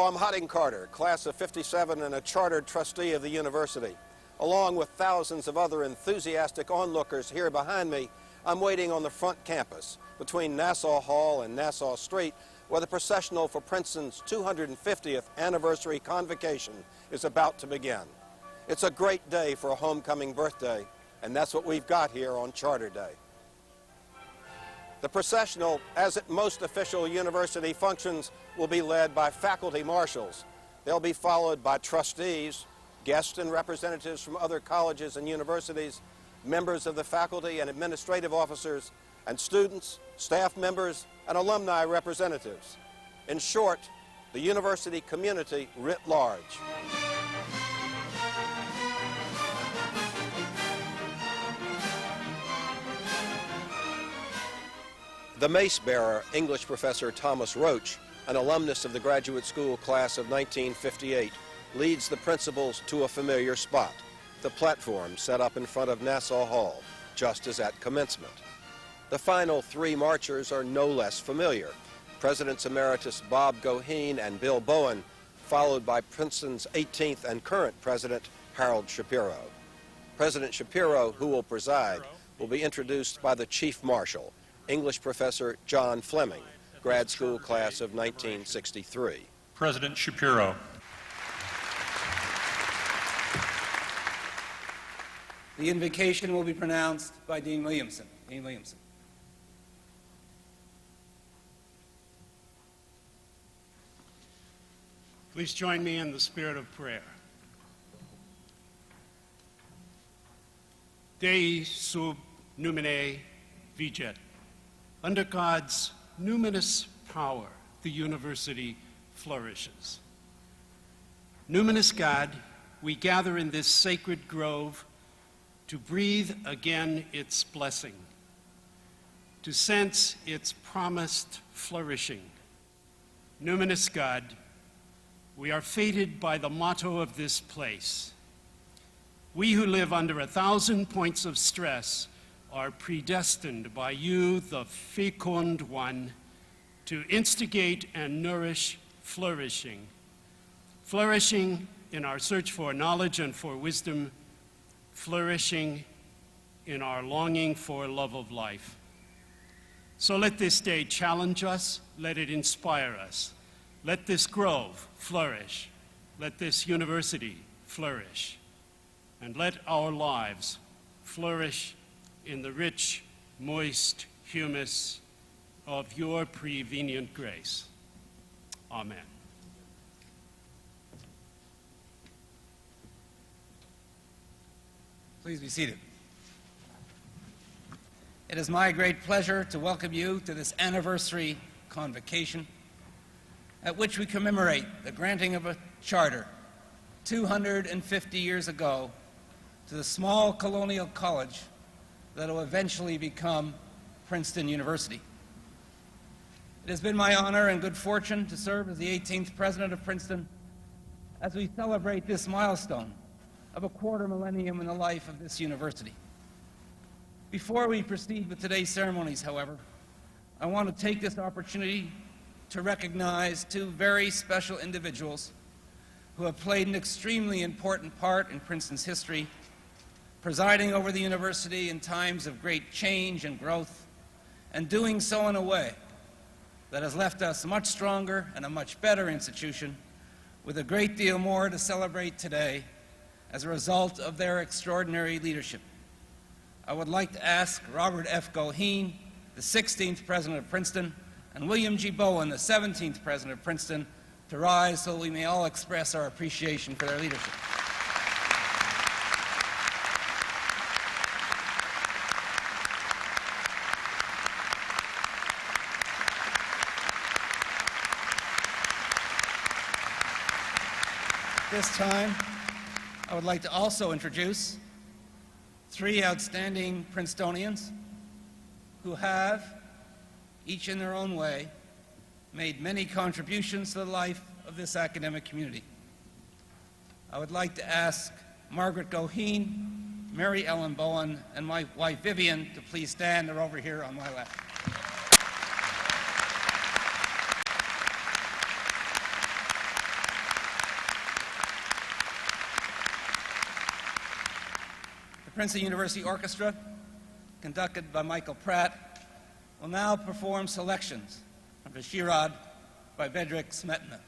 I'm Hotting Carter, class of '57 and a chartered trustee of the university. Along with thousands of other enthusiastic onlookers here behind me, I'm waiting on the front campus between Nassau Hall and Nassau Street, where the processional for Princeton's 250th anniversary convocation is about to begin. It's a great day for a homecoming birthday, and that's what we've got here on Charter Day. The processional, as at most official university functions, will be led by faculty marshals. They'll be followed by trustees, guests and representatives from other colleges and universities, members of the faculty and administrative officers, and students, staff members, and alumni representatives. In short, the university community writ large. The mace bearer, English professor Thomas Roach, an alumnus of the graduate school class of 1958, leads the principals to a familiar spot, the platform set up in front of Nassau Hall, just as at commencement. The final three marchers are no less familiar, Presidents Emeritus Bob Goheen and Bill Bowen, followed by Princeton's 18th and current president, Harold Shapiro. President Shapiro, who will preside, will be introduced by the Chief Marshal, English professor John Fleming, grad school class of 1963. President Shapiro. The invocation will be pronounced by Dean Williamson. Dean Williamson. Please join me in the spirit of prayer. Dei sub numine viget. Under God's numinous power, the university flourishes. Numinous God, we gather in this sacred grove to breathe again its blessing, to sense its promised flourishing. Numinous God, we are fated by the motto of this place. We who live under 1,000 points of stress are predestined by you, the fecund one, to instigate and nourish flourishing. Flourishing in our search for knowledge and for wisdom, flourishing in our longing for love of life. So let this day challenge us, let it inspire us. Let this grove flourish, let this university flourish, and let our lives flourish in the rich, moist humus of your prevenient grace. Amen. Please be seated. It is my great pleasure to welcome you to this anniversary convocation at which we commemorate the granting of a charter 250 years ago to the small colonial college that will eventually become Princeton University. It has been my honor and good fortune to serve as the 18th president of Princeton as we celebrate this milestone of a quarter millennium in the life of this university. Before we proceed with today's ceremonies, however, I want to take this opportunity to recognize two very special individuals who have played an extremely important part in Princeton's history, presiding over the university in times of great change and growth, and doing so in a way that has left us much stronger and a much better institution with a great deal more to celebrate today as a result of their extraordinary leadership. I would like to ask Robert F. Goheen, the 16th president of Princeton, and William G. Bowen, the 17th president of Princeton, to rise so we may all express our appreciation for their leadership. This time, I would like to also introduce three outstanding Princetonians who have, each in their own way, made many contributions to the life of this academic community. I would like to ask Margaret Goheen, Mary Ellen Bowen, and my wife Vivian to please stand. They're over here on my left. Princeton University Orchestra, conducted by Michael Pratt, will now perform selections from the Shirad by Vedrik Smetana.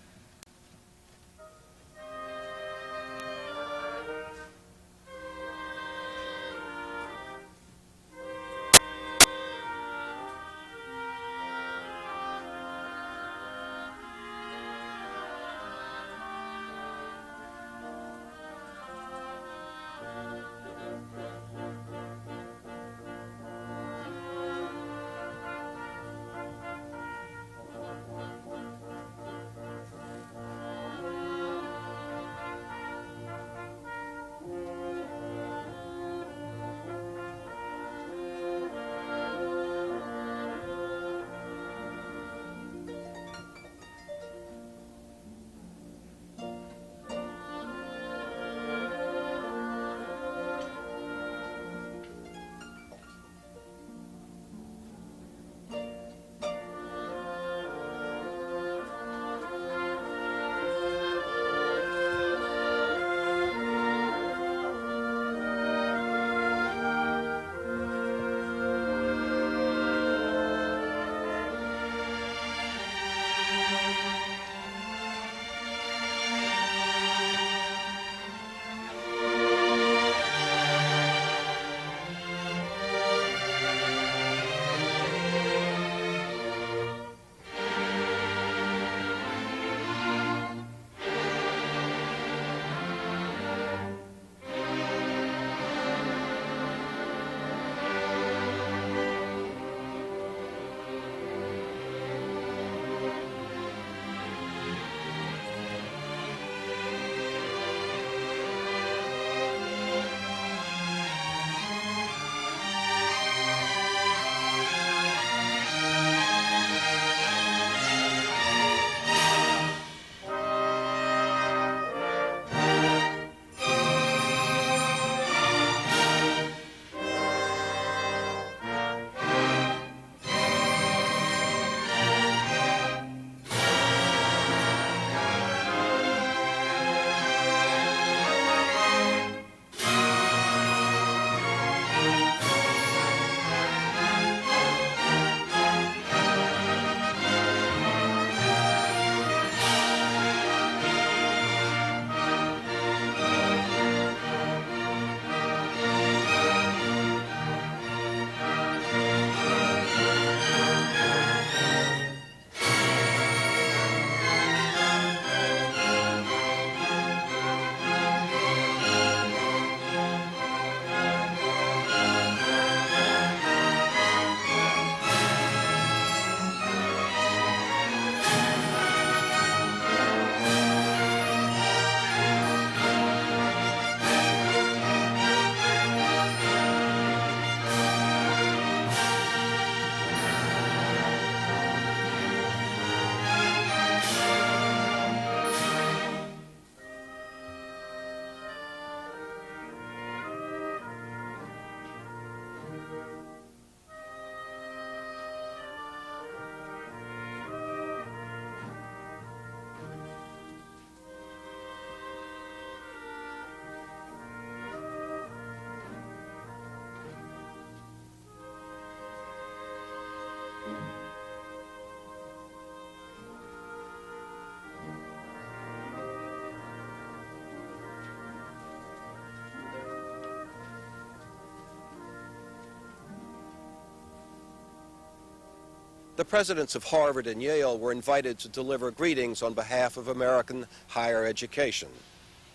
The presidents of Harvard and Yale were invited to deliver greetings on behalf of American higher education.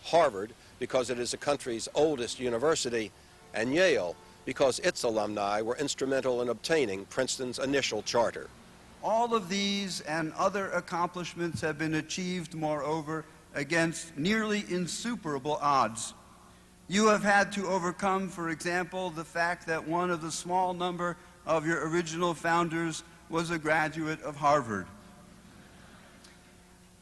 Harvard, because it is the country's oldest university, and Yale, because its alumni were instrumental in obtaining Princeton's initial charter. All of these and other accomplishments have been achieved, moreover, against nearly insuperable odds. You have had to overcome, for example, the fact that one of the small number of your original founders was a graduate of Harvard.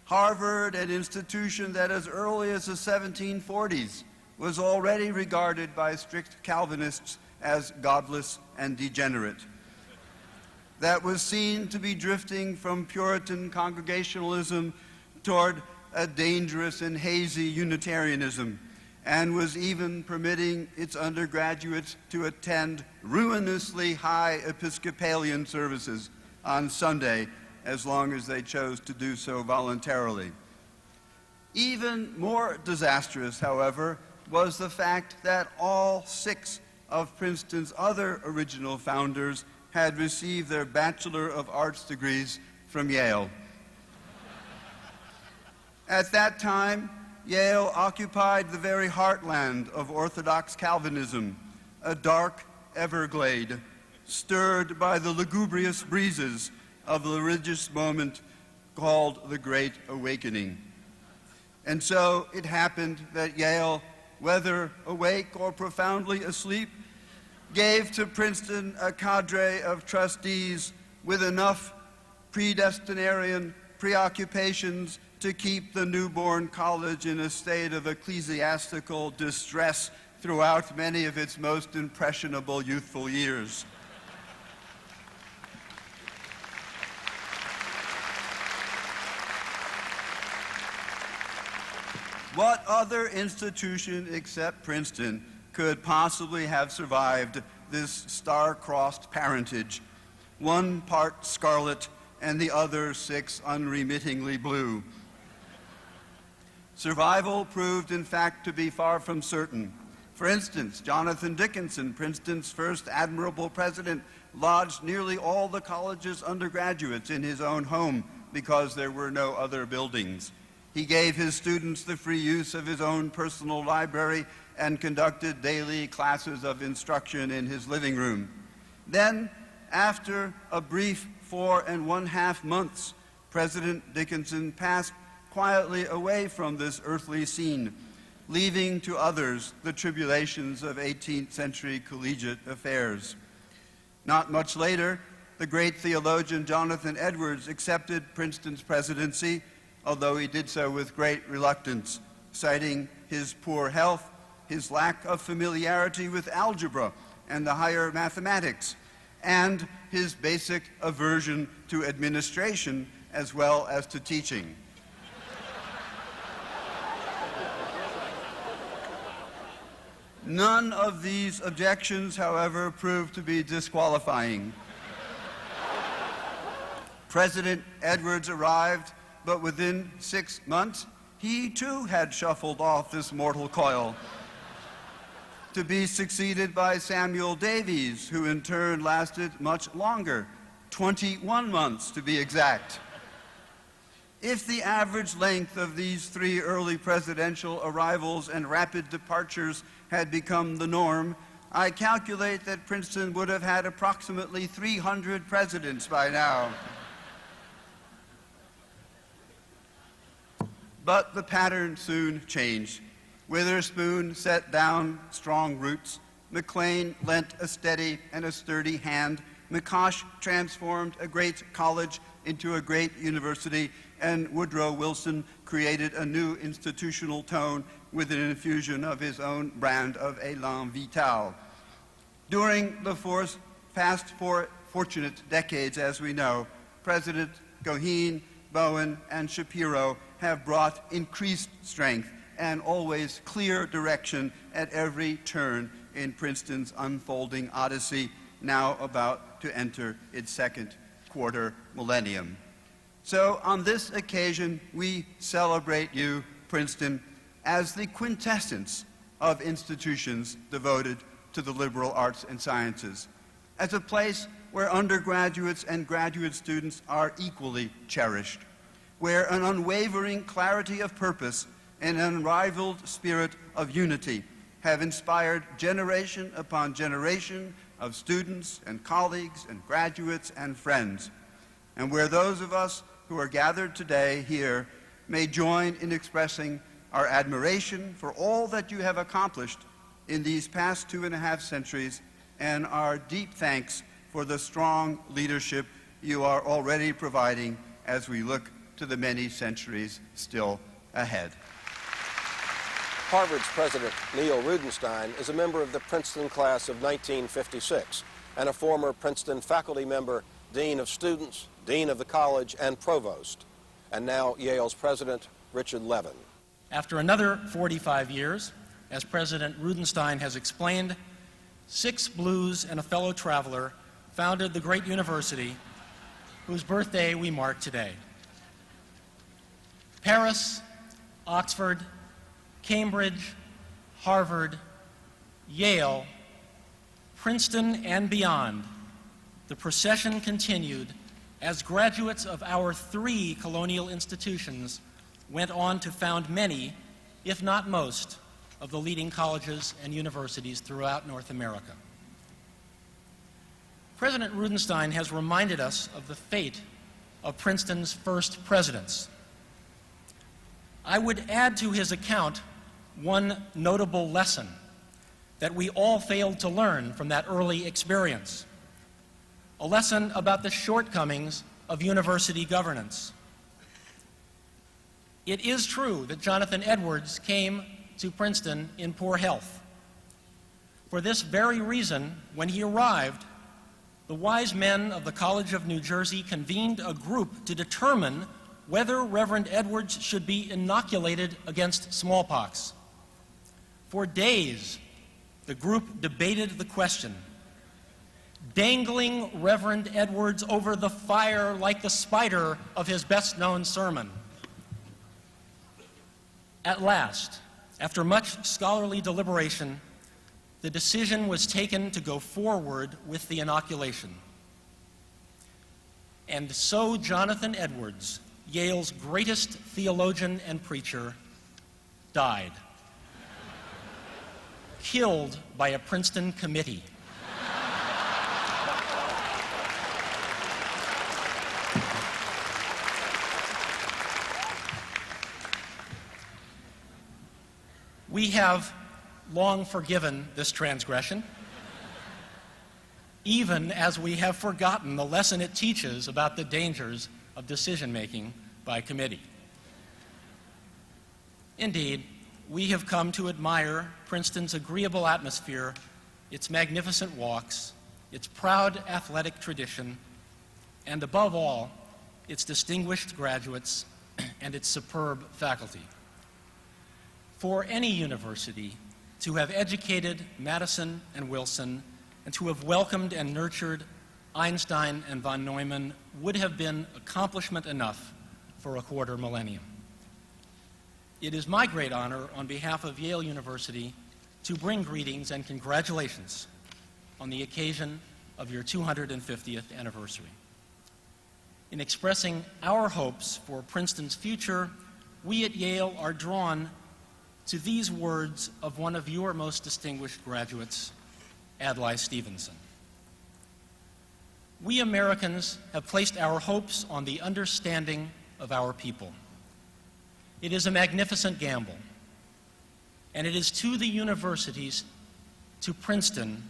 Harvard, an institution that as early as the 1740s was already regarded by strict Calvinists as godless and degenerate, that was seen to be drifting from Puritan Congregationalism toward a dangerous and hazy Unitarianism, and was even permitting its undergraduates to attend ruinously high Episcopalian services on Sunday, as long as they chose to do so voluntarily. Even more disastrous, however, was the fact that all 6 of Princeton's other original founders had received their Bachelor of Arts degrees from Yale. At that time, Yale occupied the very heartland of Orthodox Calvinism, a dark Everglade, stirred by the lugubrious breezes of the religious moment called the Great Awakening. And so it happened that Yale, whether awake or profoundly asleep, gave to Princeton a cadre of trustees with enough predestinarian preoccupations to keep the newborn college in a state of ecclesiastical distress throughout many of its most impressionable youthful years. What other institution except Princeton could possibly have survived this star-crossed parentage, one part scarlet and the other 6 unremittingly blue? Survival proved, in fact, to be far from certain. For instance, Jonathan Dickinson, Princeton's first admirable president, lodged nearly all the college's undergraduates in his own home because there were no other buildings. He gave his students the free use of his own personal library and conducted daily classes of instruction in his living room. Then, after a brief 4½ months, President Dickinson passed quietly away from this earthly scene, leaving to others the tribulations of 18th century collegiate affairs. Not much later, the great theologian Jonathan Edwards accepted Princeton's presidency, although he did so with great reluctance, citing his poor health, his lack of familiarity with algebra and the higher mathematics, and his basic aversion to administration as well as to teaching. None of these objections, however, proved to be disqualifying. President Edwards arrived, but within 6 months, he too had shuffled off this mortal coil, to be succeeded by Samuel Davies, who in turn lasted much longer, 21 months to be exact. If the average length of these 3 early presidential arrivals and rapid departures had become the norm, I calculate that Princeton would have had approximately 300 presidents by now. But the pattern soon changed. Witherspoon set down strong roots. McLean lent a steady and a sturdy hand. McCosh transformed a great college into a great university, and Woodrow Wilson created a new institutional tone with an infusion of his own brand of élan vital. During the past 4 fortunate decades, as we know, President Goheen, Bowen, and Shapiro have brought increased strength and always clear direction at every turn in Princeton's unfolding odyssey, now about to enter its 2nd quarter millennium. So on this occasion, we celebrate you, Princeton, as the quintessence of institutions devoted to the liberal arts and sciences, as a place where undergraduates and graduate students are equally cherished, where an unwavering clarity of purpose and an unrivaled spirit of unity have inspired generation upon generation of students and colleagues and graduates and friends, and where those of us who are gathered today here may join in expressing our admiration for all that you have accomplished in these past 2½ centuries, and our deep thanks for the strong leadership you are already providing as we look to the many centuries still ahead. Harvard's President Neil Rudenstine is a member of the Princeton class of 1956 and a former Princeton faculty member, Dean of Students, Dean of the College, and Provost, and now Yale's President, Richard Levin. After another 45 years, as President Rudenstine has explained, 6 Blues and a fellow traveler founded the great university whose birthday we mark today. Paris, Oxford, Cambridge, Harvard, Yale, Princeton, and beyond, the procession continued as graduates of our 3 colonial institutions went on to found many, if not most, of the leading colleges and universities throughout North America. President Rudenstine has reminded us of the fate of Princeton's first presidents. I would add to his account one notable lesson that we all failed to learn from that early experience, a lesson about the shortcomings of university governance. It is true that Jonathan Edwards came to Princeton in poor health. For this very reason, when he arrived, the wise men of the College of New Jersey convened a group to determine whether Reverend Edwards should be inoculated against smallpox. For days, the group debated the question, dangling Reverend Edwards over the fire like the spider of his best-known sermon. At last, after much scholarly deliberation, the decision was taken to go forward with the inoculation. And so Jonathan Edwards, Yale's greatest theologian and preacher, died, killed by a Princeton committee. We have long forgiven this transgression, even as we have forgotten the lesson it teaches about the dangers of decision-making by committee. Indeed, we have come to admire Princeton's agreeable atmosphere, its magnificent walks, its proud athletic tradition, and above all, its distinguished graduates and its superb faculty. For any university to have educated Madison and Wilson and to have welcomed and nurtured Einstein and von Neumann would have been accomplishment enough for a quarter millennium. It is my great honor on behalf of Yale University to bring greetings and congratulations on the occasion of your 250th anniversary. In expressing our hopes for Princeton's future, we at Yale are drawn to these words of one of your most distinguished graduates, Adlai Stevenson. We Americans have placed our hopes on the understanding of our people. It is a magnificent gamble, and it is to the universities, to Princeton,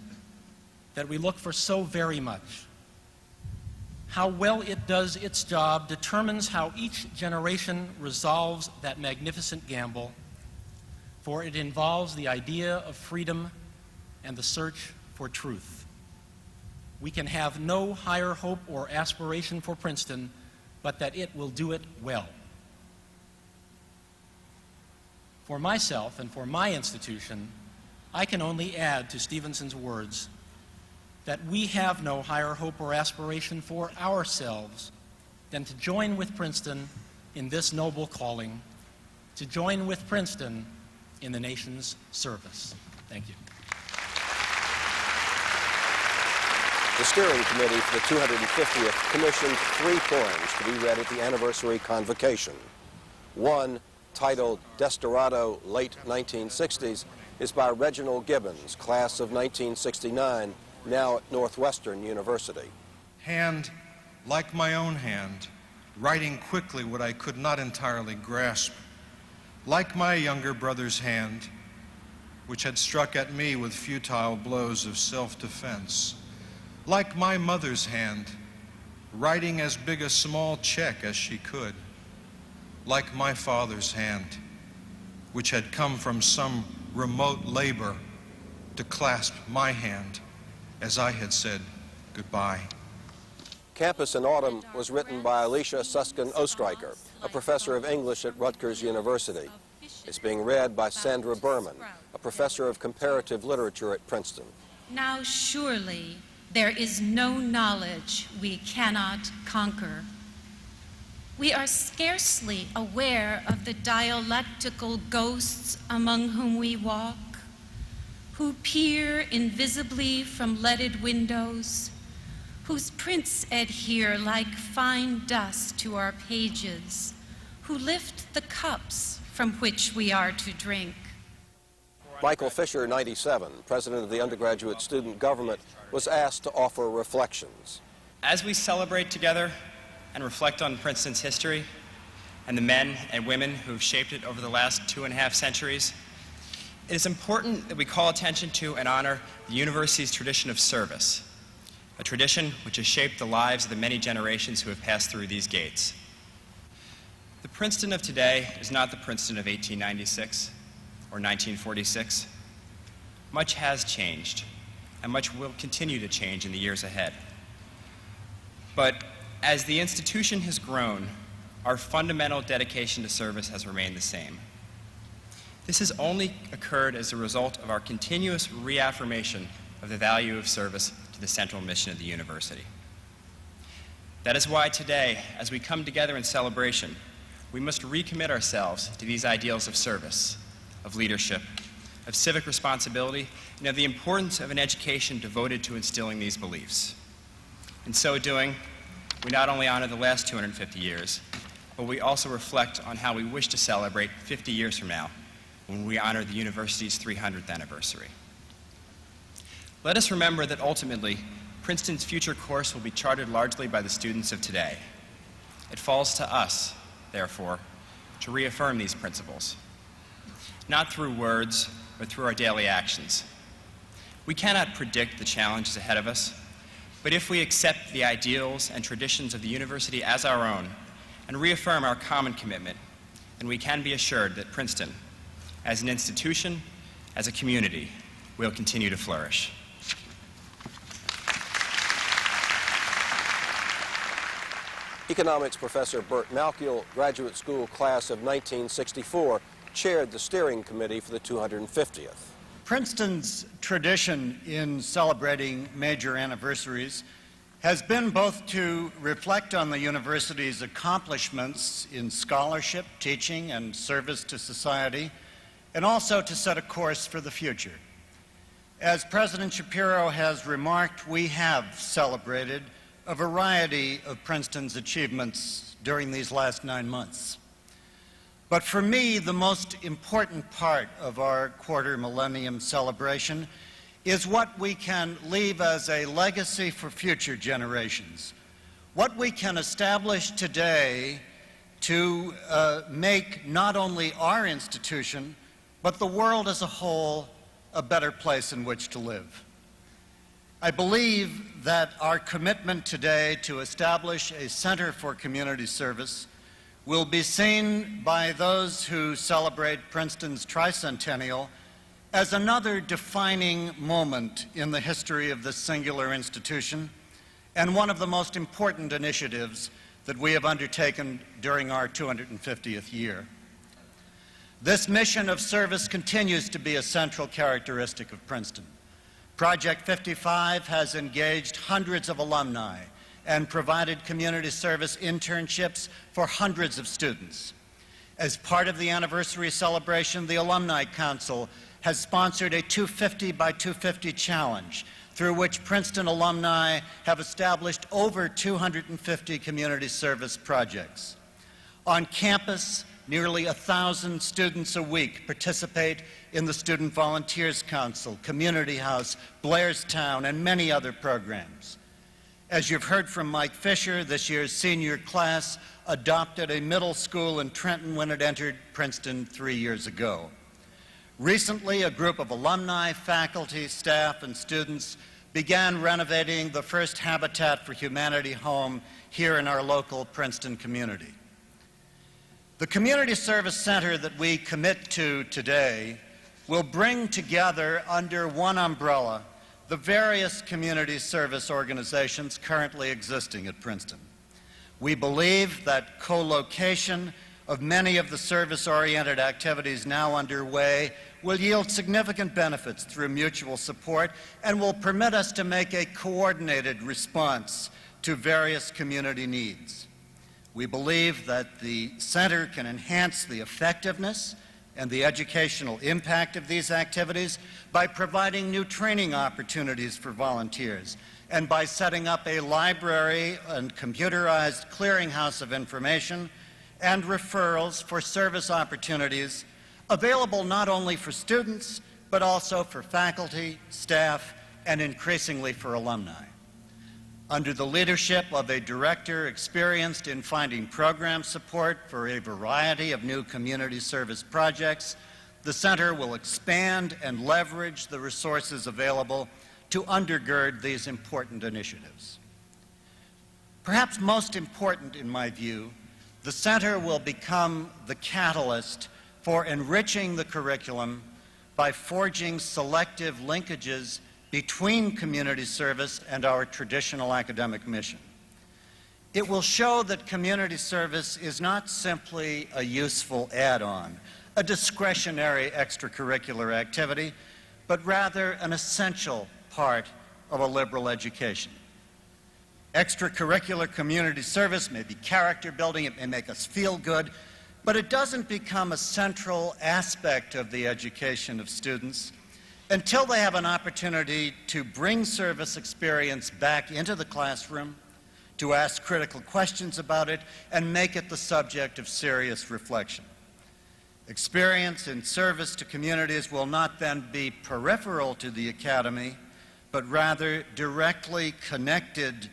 that we look for so very much. How well it does its job determines how each generation resolves that magnificent gamble, for it involves the idea of freedom and the search for truth. We can have no higher hope or aspiration for Princeton, but that it will do it well. For myself and for my institution, I can only add to Stevenson's words that we have no higher hope or aspiration for ourselves than to join with Princeton in this noble calling, to join with Princeton in the nation's service. Thank you. The steering committee for the 250th commissioned 3 poems to be read at the anniversary convocation. One, titled Desperado, Late 1960s, is by Reginald Gibbons, class of 1969, now at Northwestern University. Hand like my own hand, writing quickly what I could not entirely grasp. Like my younger brother's hand, which had struck at me with futile blows of self-defense. Like my mother's hand, writing as big a small check as she could. Like my father's hand, which had come from some remote labor to clasp my hand as I had said goodbye. Campus in Autumn was written by Alicia Suskin-Ostreicher, a professor of English at Rutgers University. It's being read by Sandra Berman, a professor of comparative literature at Princeton. Now surely there is no knowledge we cannot conquer. We are scarcely aware of the dialectical ghosts among whom we walk, who peer invisibly from leaded windows, whose prints adhere like fine dust to our pages, who lift the cups from which we are to drink. Michael Fisher, 97, president of the undergraduate student government, was asked to offer reflections. As we celebrate together and reflect on Princeton's history and the men and women who've shaped it over the last 2.5 centuries, it is important that we call attention to and honor the university's tradition of service, a tradition which has shaped the lives of the many generations who have passed through these gates. The Princeton of today is not the Princeton of 1896 or 1946. Much has changed, and much will continue to change in the years ahead. But as the institution has grown, our fundamental dedication to service has remained the same. This has only occurred as a result of our continuous reaffirmation of the value of service to the central mission of the university. That is why today, as we come together in celebration, we must recommit ourselves to these ideals of service, of leadership, of civic responsibility, and of the importance of an education devoted to instilling these beliefs. In so doing, we not only honor the last 250 years, but we also reflect on how we wish to celebrate 50 years from now, when we honor the university's 300th anniversary. Let us remember that ultimately, Princeton's future course will be charted largely by the students of today. It falls to us, therefore, to reaffirm these principles, not through words, but through our daily actions. We cannot predict the challenges ahead of us, but if we accept the ideals and traditions of the university as our own and reaffirm our common commitment, then we can be assured that Princeton, as an institution, as a community, will continue to flourish. Economics professor Burt Malkiel, graduate school class of 1964, chaired the steering committee for the 250th. Princeton's tradition in celebrating major anniversaries has been both to reflect on the university's accomplishments in scholarship, teaching, and service to society, and also to set a course for the future. As President Shapiro has remarked, we have celebrated a variety of Princeton's achievements during these last 9 months. But for me, the most important part of our quarter millennium celebration is what we can leave as a legacy for future generations. What we can establish today to make not only our institution, but the world as a whole a better place in which to live. I believe that our commitment today to establish a Center for Community Service will be seen by those who celebrate Princeton's tricentennial as another defining moment in the history of this singular institution and one of the most important initiatives that we have undertaken during our 250th year. This mission of service continues to be a central characteristic of Princeton. Project 55 has engaged hundreds of alumni and provided community service internships for hundreds of students. As part of the anniversary celebration, the Alumni Council has sponsored a 250 by 250 challenge through which Princeton alumni have established over 250 community service projects. On campus, nearly 1,000 students a week participate in the Student Volunteers Council, Community House, Blairstown, and many other programs. As you've heard from Mike Fisher, this year's senior class adopted a middle school in Trenton when it entered Princeton 3 years ago. Recently, a group of alumni, faculty, staff, and students began renovating the first Habitat for Humanity home here in our local Princeton community. The Community Service Center that we commit to today will bring together under one umbrella the various community service organizations currently existing at Princeton. We believe that co-location of many of the service-oriented activities now underway will yield significant benefits through mutual support and will permit us to make a coordinated response to various community needs. We believe that the Center can enhance the effectiveness and the educational impact of these activities by providing new training opportunities for volunteers and by setting up a library and computerized clearinghouse of information and referrals for service opportunities available not only for students, but also for faculty, staff, and increasingly for alumni. Under the leadership of a director experienced in finding program support for a variety of new community service projects, the Center will expand and leverage the resources available to undergird these important initiatives. Perhaps most important in my view, the Center will become the catalyst for enriching the curriculum by forging selective linkages between community service and our traditional academic mission. It will show that community service is not simply a useful add-on, a discretionary extracurricular activity, but rather an essential part of a liberal education. Extracurricular community service may be character building, it may make us feel good, but it doesn't become a central aspect of the education of students until they have an opportunity to bring service experience back into the classroom, to ask critical questions about it, and make it the subject of serious reflection. Experience in service to communities will not then be peripheral to the academy, but rather directly connected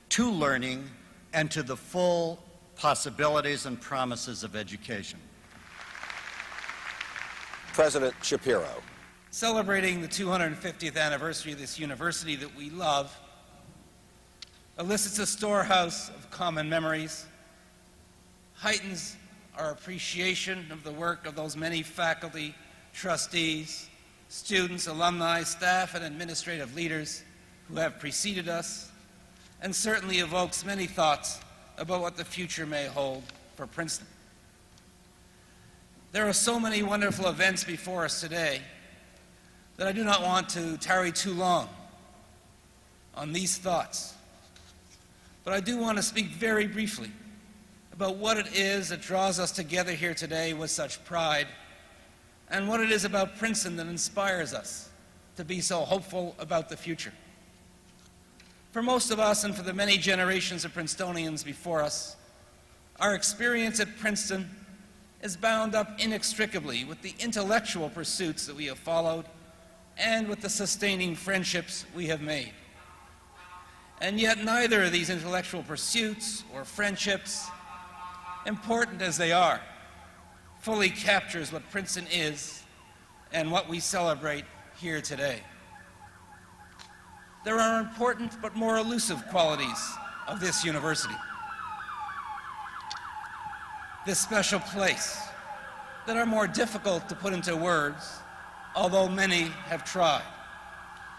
to learning and to the full possibilities and promises of education. President Shapiro. Celebrating the 250th anniversary of this university that we love elicits a storehouse of common memories, heightens our appreciation of the work of those many faculty, trustees, students, alumni, staff, and administrative leaders who have preceded us, and certainly evokes many thoughts about what the future may hold for Princeton. There are so many wonderful events before us today that I do not want to tarry too long on these thoughts. But I do want to speak very briefly about what it is that draws us together here today with such pride, and what it is about Princeton that inspires us to be so hopeful about the future. For most of us, and for the many generations of Princetonians before us, our experience at Princeton is bound up inextricably with the intellectual pursuits that we have followed and with the sustaining friendships we have made. And yet neither of these intellectual pursuits or friendships, important as they are, fully captures what Princeton is and what we celebrate here today. There are important but more elusive qualities of this university. This special place that are more difficult to put into words, although many have tried,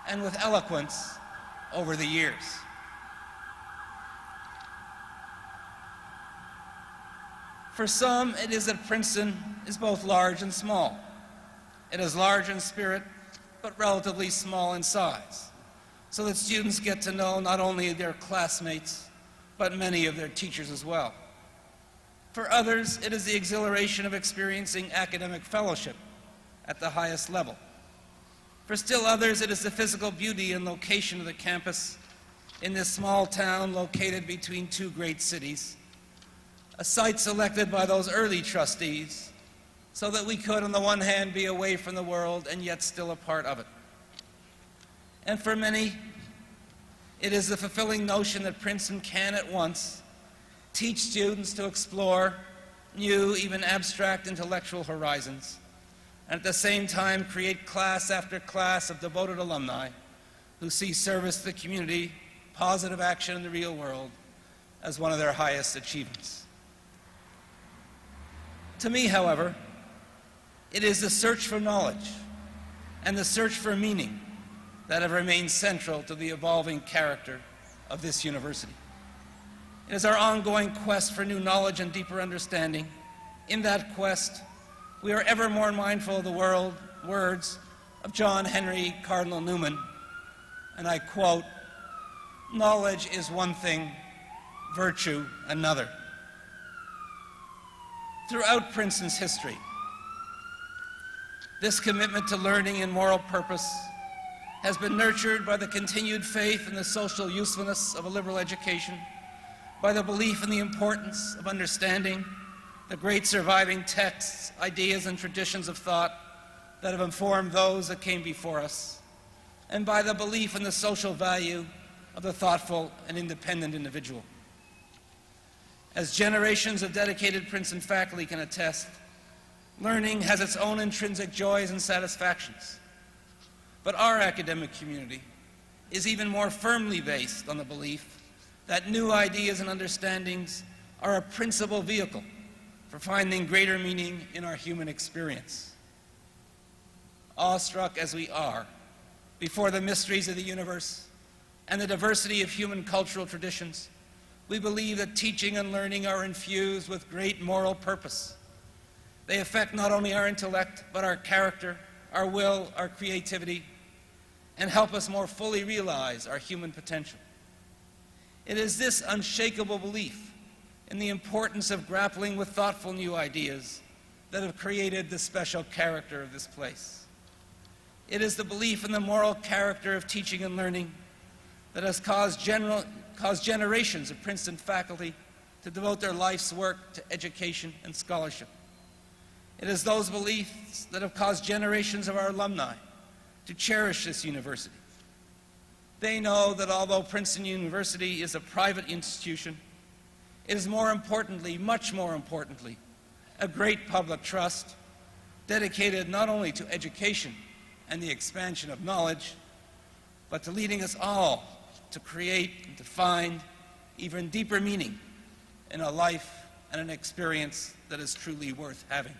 and with eloquence over the years. For some, it is that Princeton is both large and small. It is large in spirit, but relatively small in size, so that students get to know not only their classmates, but many of their teachers as well. For others, it is the exhilaration of experiencing academic fellowship at the highest level. For still others, it is the physical beauty and location of the campus in this small town located between two great cities, a site selected by those early trustees so that we could, on the one hand, be away from the world and yet still a part of it. And for many, it is the fulfilling notion that Princeton can at once teach students to explore new, even abstract intellectual horizons, and at the same time create class after class of devoted alumni who see service to the community, positive action in the real world, as one of their highest achievements. To me, however, it is the search for knowledge and the search for meaning that have remained central to the evolving character of this university. It is our ongoing quest for new knowledge and deeper understanding In that quest, we are ever more mindful of the words of John Henry Cardinal Newman, and I quote, "Knowledge is one thing, virtue another." Throughout Princeton's history, this commitment to learning and moral purpose has been nurtured by the continued faith in the social usefulness of a liberal education, by the belief in the importance of understanding the great surviving texts, ideas, and traditions of thought that have informed those that came before us, and by the belief in the social value of the thoughtful and independent individual. As generations of dedicated Princeton faculty can attest, learning has its own intrinsic joys and satisfactions. But our academic community is even more firmly based on the belief that new ideas and understandings are a principal vehicle for finding greater meaning in our human experience. Awestruck as we are before the mysteries of the universe and the diversity of human cultural traditions, we believe that teaching and learning are infused with great moral purpose. They affect not only our intellect, but our character, our will, our creativity, and help us more fully realize our human potential. It is this unshakable belief in the importance of grappling with thoughtful new ideas that have created the special character of this place. It is the belief in the moral character of teaching and learning that has caused generations of Princeton faculty to devote their life's work to education and scholarship. It is those beliefs that have caused generations of our alumni to cherish this university. They know that although Princeton University is a private institution, it is more importantly, much more importantly, a great public trust dedicated not only to education and the expansion of knowledge, but to leading us all to create and to find even deeper meaning in a life and an experience that is truly worth having.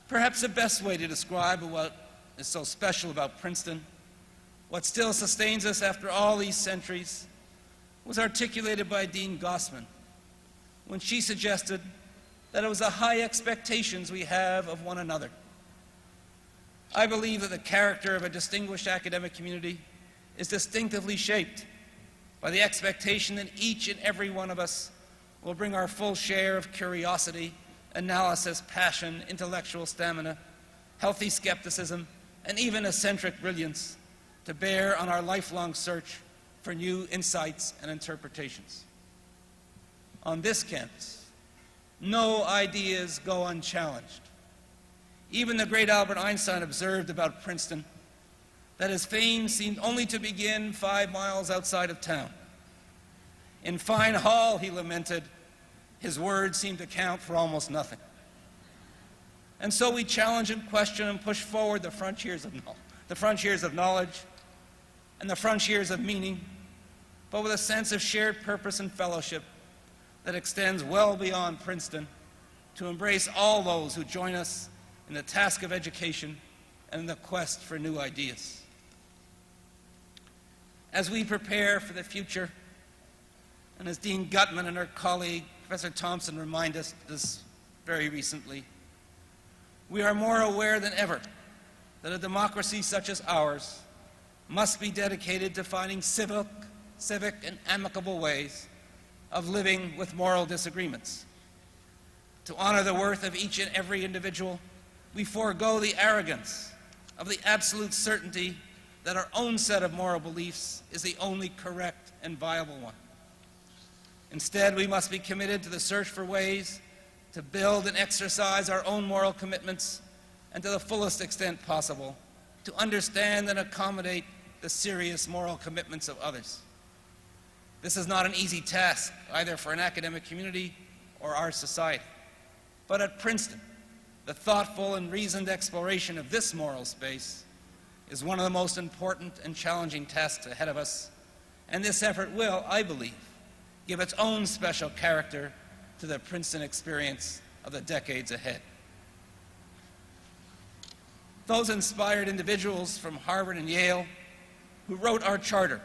Perhaps the best way to describe what is so special about Princeton, what still sustains us after all these centuries, was articulated by Dean Gossman when she suggested that it was the high expectations we have of one another. I believe that the character of a distinguished academic community is distinctively shaped by the expectation that each and every one of us will bring our full share of curiosity, analysis, passion, intellectual stamina, healthy skepticism, and even eccentric brilliance to bear on our lifelong search for new insights and interpretations. On this campus, no ideas go unchallenged. Even the great Albert Einstein observed about Princeton that his fame seemed only to begin 5 miles outside of town. In Fine Hall, he lamented, his words seemed to count for almost nothing. And so we challenge and question and push forward the frontiers of knowledge and the frontiers of meaning, but with a sense of shared purpose and fellowship that extends well beyond Princeton to embrace all those who join us in the task of education and in the quest for new ideas. As we prepare for the future, and as Dean Gutman and her colleague, Professor Thompson, remind us this very recently, we are more aware than ever that a democracy such as ours must be dedicated to finding civic and amicable ways of living with moral disagreements. To honor the worth of each and every individual, we forego the arrogance of the absolute certainty that our own set of moral beliefs is the only correct and viable one. Instead, we must be committed to the search for ways to build and exercise our own moral commitments and to the fullest extent possible to understand and accommodate the serious moral commitments of others. This is not an easy task, either for an academic community or our society. But at Princeton, the thoughtful and reasoned exploration of this moral space is one of the most important and challenging tasks ahead of us, and this effort will, I believe, give its own special character to the Princeton experience of the decades ahead. Those inspired individuals from Harvard and Yale who wrote our charter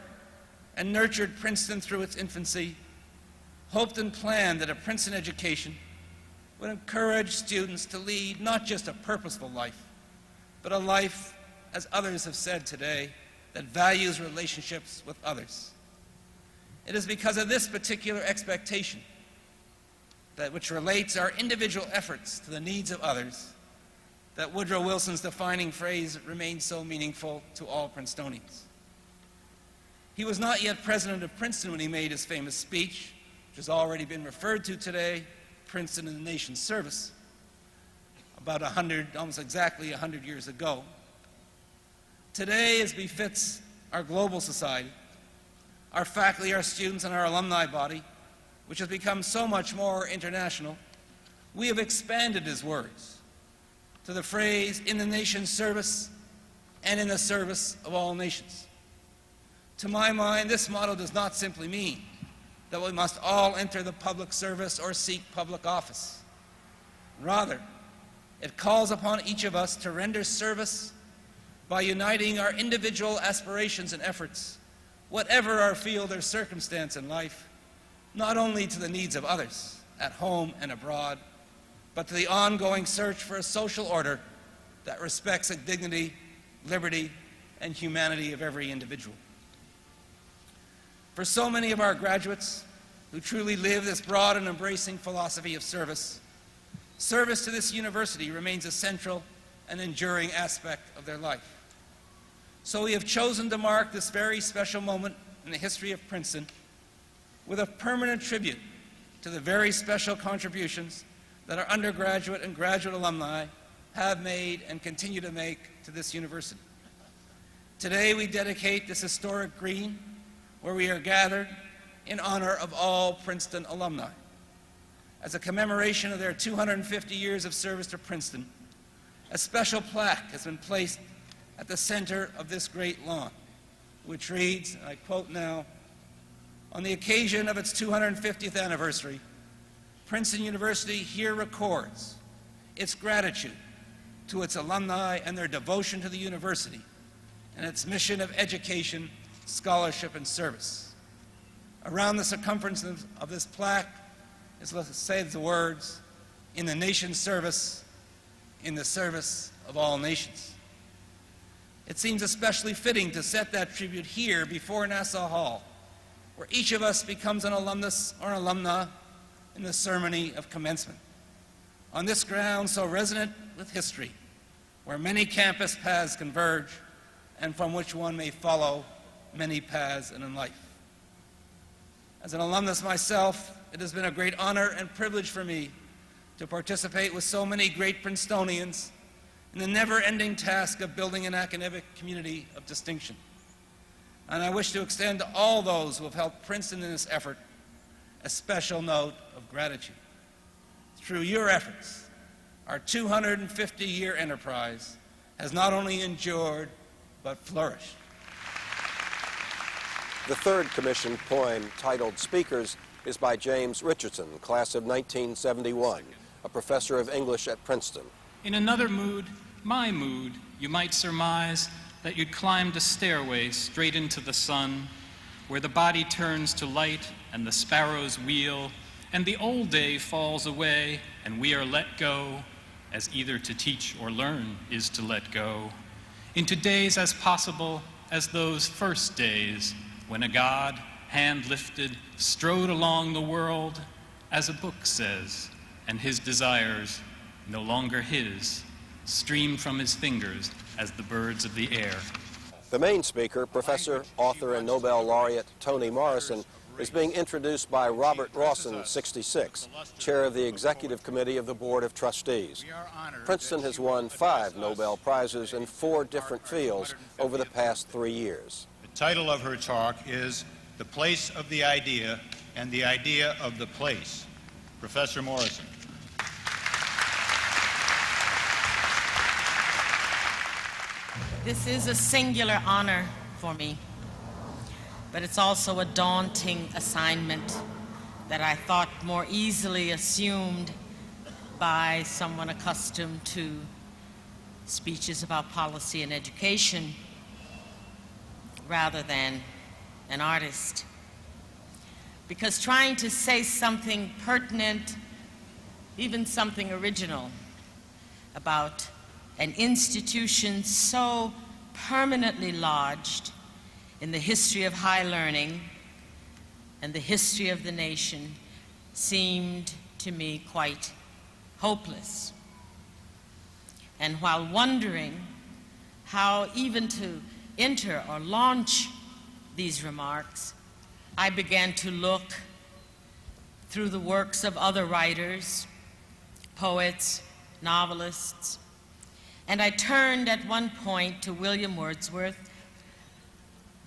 and nurtured Princeton through its infancy hoped and planned that a Princeton education would encourage students to lead not just a purposeful life, but a life, as others have said today, that values relationships with others. It is because of this particular expectation, that which relates our individual efforts to the needs of others, that Woodrow Wilson's defining phrase remains so meaningful to all Princetonians. He was not yet president of Princeton when he made his famous speech, which has already been referred to today, Princeton in the Nation's Service, about almost exactly 100 years ago. Today, as befits our global society, our faculty, our students, and our alumni body, which has become so much more international, we have expanded his words to the phrase, in the nation's service and in the service of all nations. To my mind, this motto does not simply mean that we must all enter the public service or seek public office. Rather, it calls upon each of us to render service by uniting our individual aspirations and efforts, whatever our field or circumstance in life, not only to the needs of others, at home and abroad, but to the ongoing search for a social order that respects the dignity, liberty, and humanity of every individual. For so many of our graduates who truly live this broad and embracing philosophy of service, service to this university remains a central and enduring aspect of their life. So we have chosen to mark this very special moment in the history of Princeton with a permanent tribute to the very special contributions that our undergraduate and graduate alumni have made and continue to make to this university. Today we dedicate this historic green where we are gathered in honor of all Princeton alumni. As a commemoration of their 250 years of service to Princeton, a special plaque has been placed at the center of this great lawn, which reads, and I quote now, "On the occasion of its 250th anniversary, Princeton University here records its gratitude to its alumni and their devotion to the university and its mission of education, scholarship, and service." Around the circumference of this plaque is, let's say, the words, "In the nation's service, in the service of all nations." It seems especially fitting to set that tribute here before Nassau Hall, where each of us becomes an alumnus or an alumna in the ceremony of commencement. On this ground so resonant with history, where many campus paths converge and from which one may follow many paths in life. As an alumnus myself, it has been a great honor and privilege for me to participate with so many great Princetonians in the never-ending task of building an academic community of distinction. And I wish to extend to all those who have helped Princeton in this effort a special note of gratitude. Through your efforts, our 250-year enterprise has not only endured, but flourished. The third commissioned poem, titled Speakers, is by James Richardson, class of 1971, a professor of English at Princeton. In another mood, my mood, you might surmise that you'd climbed a stairway straight into the sun, where the body turns to light and the sparrows wheel, and the old day falls away and we are let go, as either to teach or learn is to let go, into days as possible as those first days when a God, hand lifted, strode along the world, as a book says, and his desires, no longer his, streamed from his fingers as the birds of the air. The main speaker, professor, author, and Nobel laureate Toni Morrison, is being introduced by Robert Rawson, 66, chair of the Executive Committee of the Board of Trustees. Princeton has won 5 Nobel Prizes in 4 different fields over the past 3 years. The title of her talk is The Place of the Idea and the Idea of the Place. Professor Morrison. This is a singular honor for me, but it's also a daunting assignment that I thought more easily assumed by someone accustomed to speeches about policy and education rather than an artist. Because trying to say something pertinent even something original about an institution so permanently lodged in the history of high learning and the history of the nation seemed to me quite hopeless. And while wondering how even to enter or launch these remarks, I began to look through the works of other writers, poets, novelists, and I turned at one point to William Wordsworth,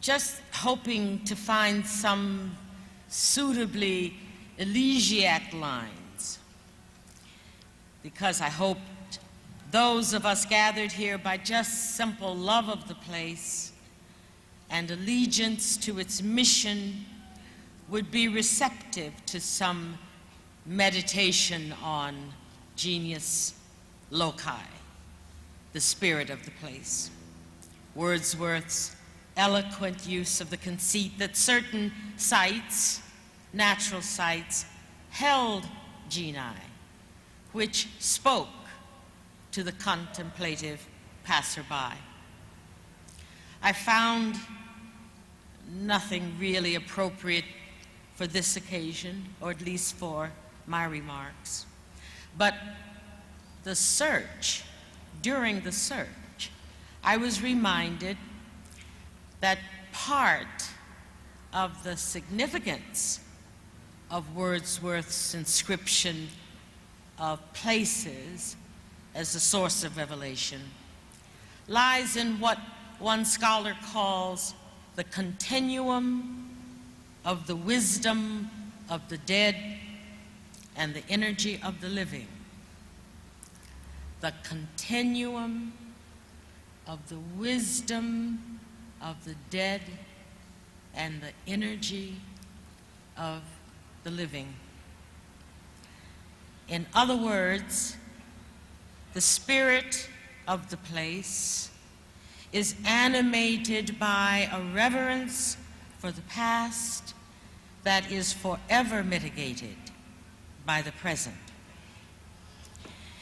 just hoping to find some suitably elegiac lines, because I hoped those of us gathered here by just simple love of the place and allegiance to its mission would be receptive to some meditation on genius loci, the spirit of the place. Wordsworth's eloquent use of the conceit that certain sites, natural sites, held genii, which spoke to the contemplative passerby. I found nothing really appropriate for this occasion, or at least for my remarks. But during the search, I was reminded that part of the significance of Wordsworth's inscription of places as a source of revelation lies in what one scholar calls the continuum of the wisdom of the dead and the energy of the living. The continuum of the wisdom of the dead and the energy of the living. In other words, the spirit of the place is animated by a reverence for the past that is forever mitigated by the present.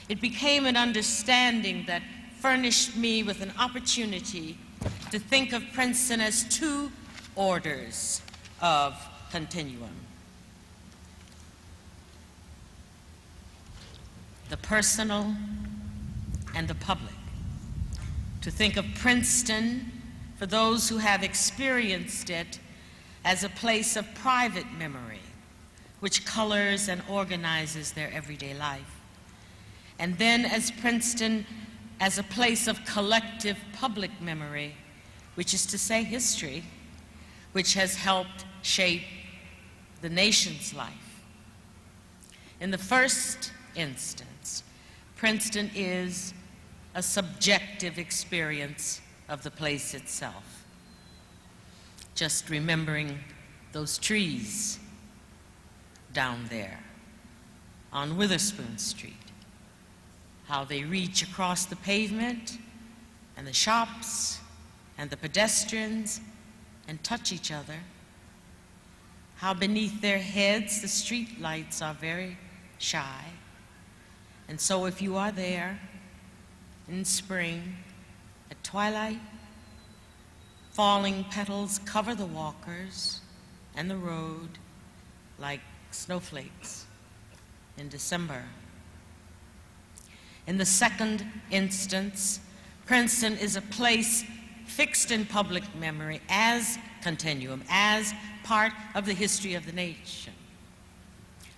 It became an understanding that furnished me with an opportunity to think of Princeton as two orders of continuum: the personal and the public. To think of Princeton, for those who have experienced it, as a place of private memory, which colors and organizes their everyday life. And then as Princeton, as a place of collective public memory, which is to say history, which has helped shape the nation's life. In the first instance, Princeton is a subjective experience of the place itself. Just remembering those trees down there on Witherspoon Street, how they reach across the pavement and the shops and the pedestrians and touch each other, how beneath their heads the street lights are very shy. And so if you are there in spring, at twilight, falling petals cover the walkers and the road like snowflakes in December. In the second instance, Princeton is a place fixed in public memory as continuum, as part of the history of the nation.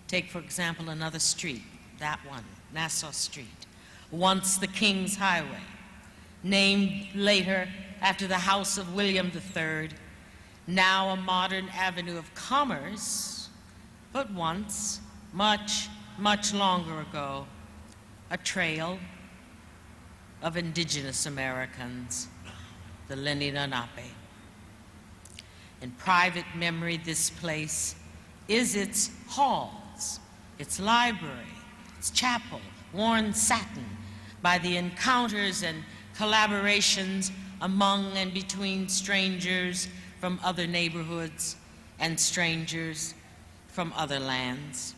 Take, for example, another street, that one, Nassau Street, once the King's Highway, named later after the house of William III, now a modern avenue of commerce, but once, much, much longer ago, a trail of indigenous Americans, the Lenni Lenape. In private memory, this place is its halls, its library, its chapel, worn satin by the encounters and collaborations among and between strangers from other neighborhoods and strangers from other lands.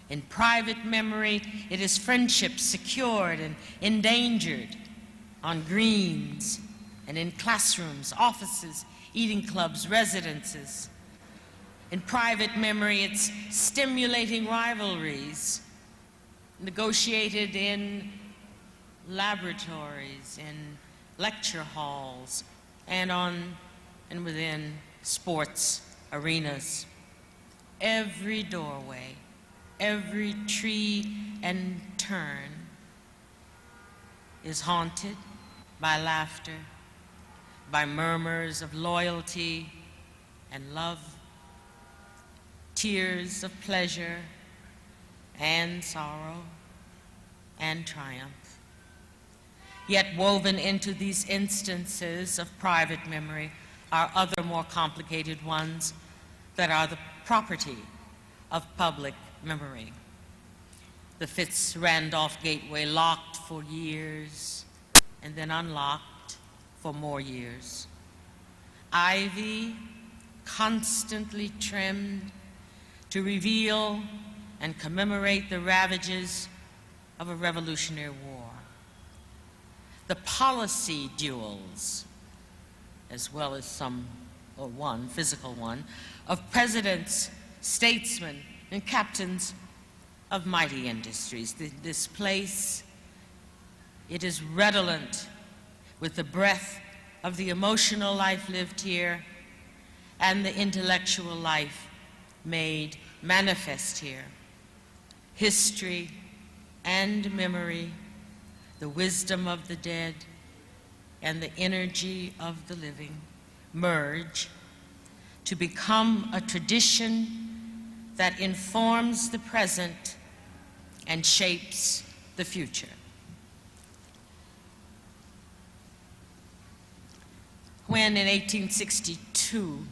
In private memory, it is friendships secured and endangered on greens and in classrooms, offices, eating clubs, residences. In private memory, it's stimulating rivalries negotiated in laboratories, in lecture halls, and within sports arenas. Every doorway, every tree and turn is haunted by laughter, by murmurs of loyalty and love, tears of pleasure and sorrow and triumph. Yet woven into these instances of private memory are other more complicated ones that are the property of public memory. The Fitz-Randolph Gateway locked for years and then unlocked for more years. Ivy constantly trimmed to reveal and commemorate the ravages of a Revolutionary War. The policy duels, as well as one physical one, of presidents, statesmen, and captains of mighty industries. This place, it is redolent with the breath of the emotional life lived here and the intellectual life made manifest here. History and memory, the wisdom of the dead and the energy of the living merge to become a tradition that informs the present and shapes the future. When in 1862,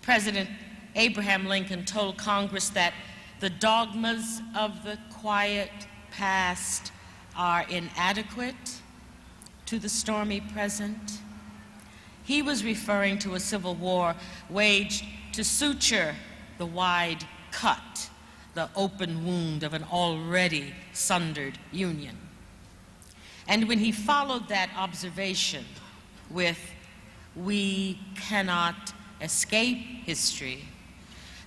President Abraham Lincoln told Congress that the dogmas of the quiet past are inadequate to the stormy present, he was referring to a civil war waged to suture the wide cut, the open wound of an already sundered union. And when he followed that observation with, "We cannot escape history,"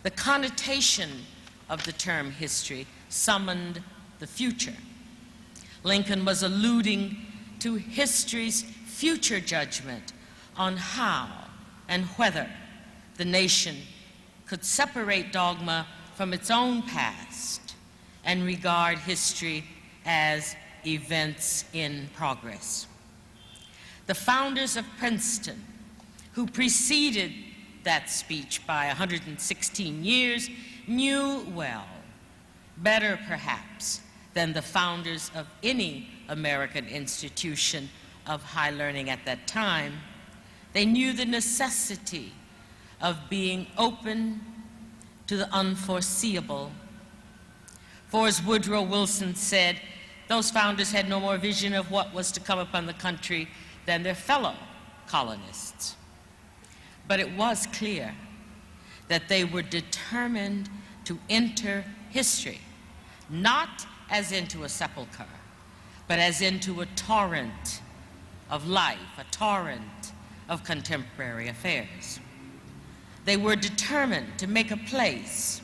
the connotation of the term history summoned the future. Lincoln was alluding to history's future judgment on how and whether the nation could separate dogma from its own past and regard history as events in progress. The founders of Princeton, who preceded that speech by 116 years, knew well, better perhaps than the founders of any American institution of high learning at that time, they knew the necessity of being open to the unforeseeable. For as Woodrow Wilson said, those founders had no more vision of what was to come upon the country than their fellow colonists. But it was clear that they were determined to enter history, not as into a sepulcher, but as into a torrent of life, a torrent of contemporary affairs. They were determined to make a place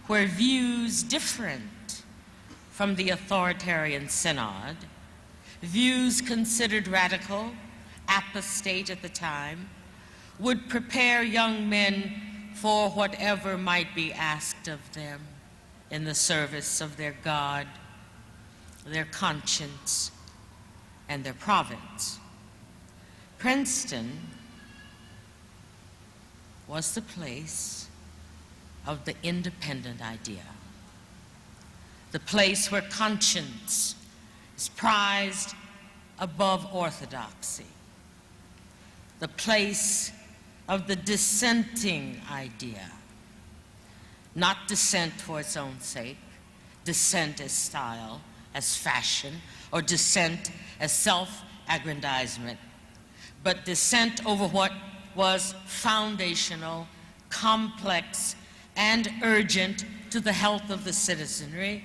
where views different from the authoritarian synod, views considered radical, apostate at the time, would prepare young men for whatever might be asked of them in the service of their God, their conscience, and their province. Princeton was the place of the independent idea, the place where conscience is prized above orthodoxy, the place of the dissenting idea, not dissent for its own sake, dissent as style, as fashion, or dissent as self-aggrandizement, but dissent over what was foundational, complex, and urgent to the health of the citizenry,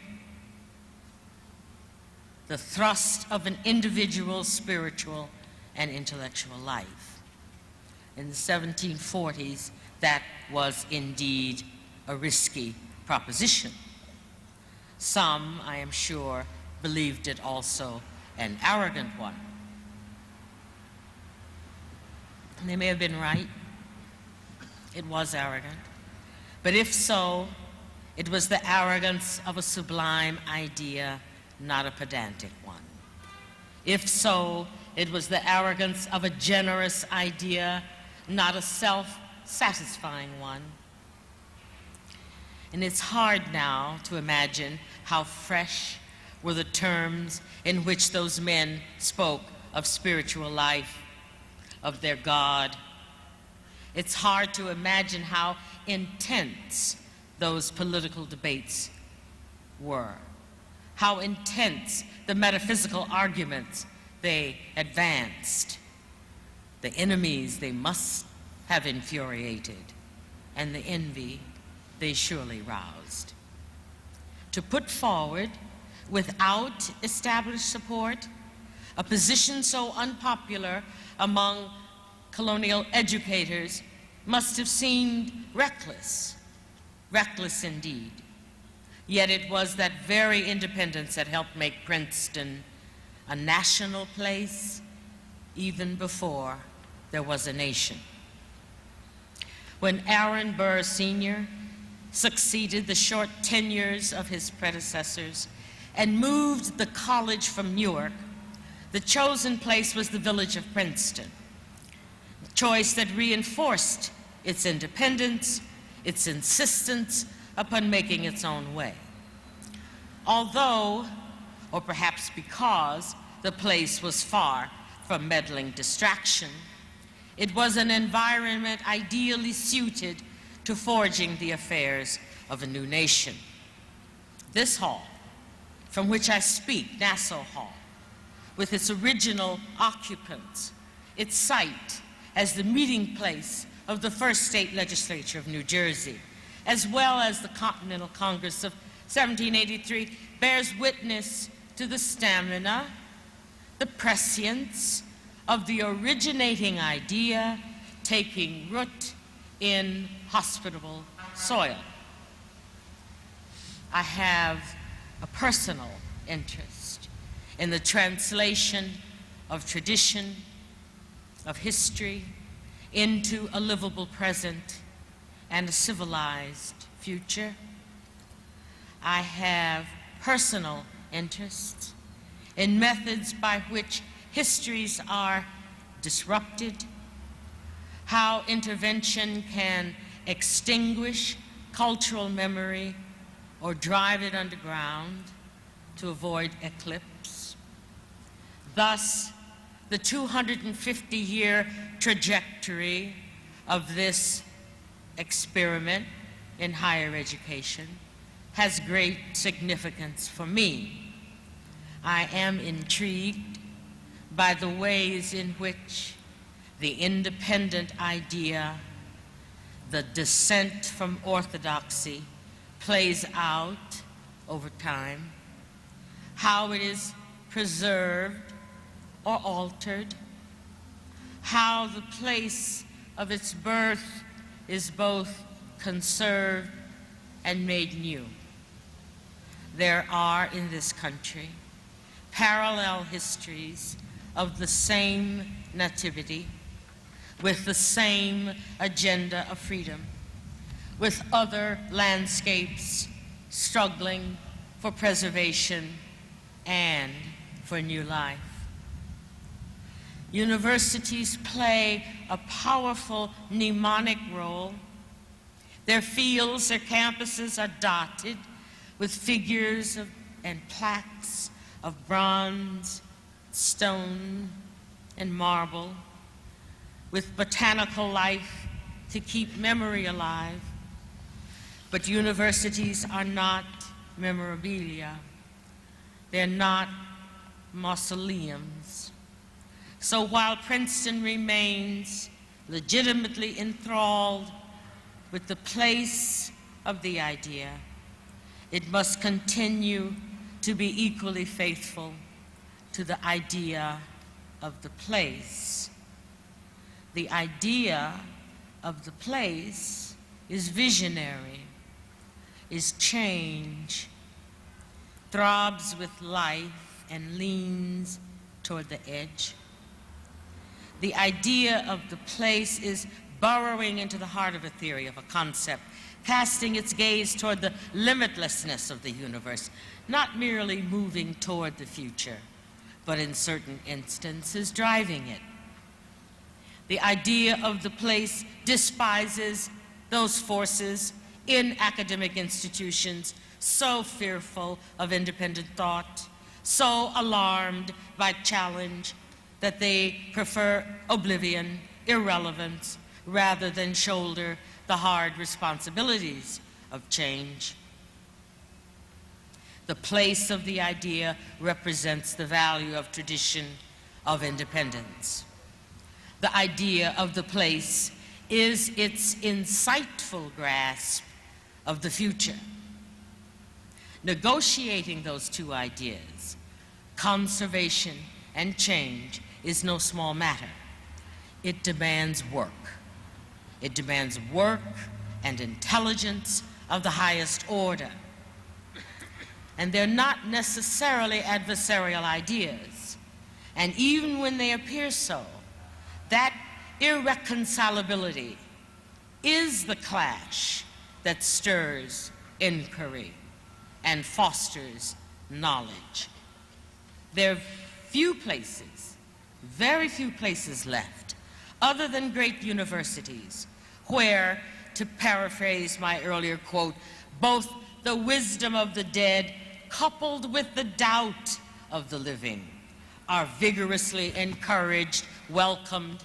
the thrust of an individual's spiritual and intellectual life. In the 1740s, that was indeed a risky proposition. Some, I am sure, believed it also an arrogant one. And they may have been right. It was arrogant. But if so, it was the arrogance of a sublime idea, not a pedantic one. If so, it was the arrogance of a generous idea, not a self-satisfying one. And it's hard now to imagine how fresh were the terms in which those men spoke of spiritual life, of their God. It's hard to imagine how intense those political debates were, how intense the metaphysical arguments they advanced, the enemies they must have infuriated, and the envy they surely roused. To put forward, without established support, a position so unpopular among colonial educators must have seemed reckless, reckless indeed. Yet it was that very independence that helped make Princeton a national place even before there was a nation. When Aaron Burr Sr. succeeded the short tenures of his predecessors and moved the college from Newark, the chosen place was the village of Princeton, a choice that reinforced its independence, its insistence upon making its own way. Although, or perhaps because, the place was far from meddling distraction, it was an environment ideally suited to forging the affairs of a new nation. This hall, from which I speak, Nassau Hall, with its original occupants, its site as the meeting place of the first state legislature of New Jersey, as well as the Continental Congress of 1783, bears witness to the stamina, the prescience of the originating idea taking root in hospitable soil. I have a personal interest in the translation of tradition, of history, into a livable present and a civilized future. I have personal interests in methods by which histories are disrupted, how intervention can extinguish cultural memory or drive it underground to avoid eclipse. Thus, the 250-year trajectory of this experiment in higher education has great significance for me. I am intrigued by the ways in which the independent idea, the descent from orthodoxy, plays out over time, how it is preserved or altered, how the place of its birth is both conserved and made new. There are in this country parallel histories of the same nativity, with the same agenda of freedom, with other landscapes struggling for preservation and for new life. Universities play a powerful mnemonic role. Their fields, their campuses are dotted with figures and plaques of bronze, stone, and marble, with botanical life to keep memory alive. But universities are not memorabilia. They're not mausoleums. So while Princeton remains legitimately enthralled with the place of the idea, it must continue to be equally faithful to the idea of the place. The idea of the place is visionary, is change, throbs with life and leans toward the edge. The idea of the place is burrowing into the heart of a theory, of a concept, casting its gaze toward the limitlessness of the universe, not merely moving toward the future, but in certain instances driving it. The idea of the place despises those forces in academic institutions so fearful of independent thought, so alarmed by challenge, that they prefer oblivion, irrelevance, rather than shoulder the hard responsibilities of change. The place of the idea represents the value of tradition, of independence. The idea of the place is its insightful grasp of the future. Negotiating those two ideas, conservation and change, is no small matter. It demands work. It demands work and intelligence of the highest order. And they're not necessarily adversarial ideas. And even when they appear so, that irreconcilability is the clash that stirs inquiry and fosters knowledge. There are few places, very few places left, other than great universities, where, to paraphrase my earlier quote, both the wisdom of the dead coupled with the doubt of the living are vigorously encouraged, welcomed,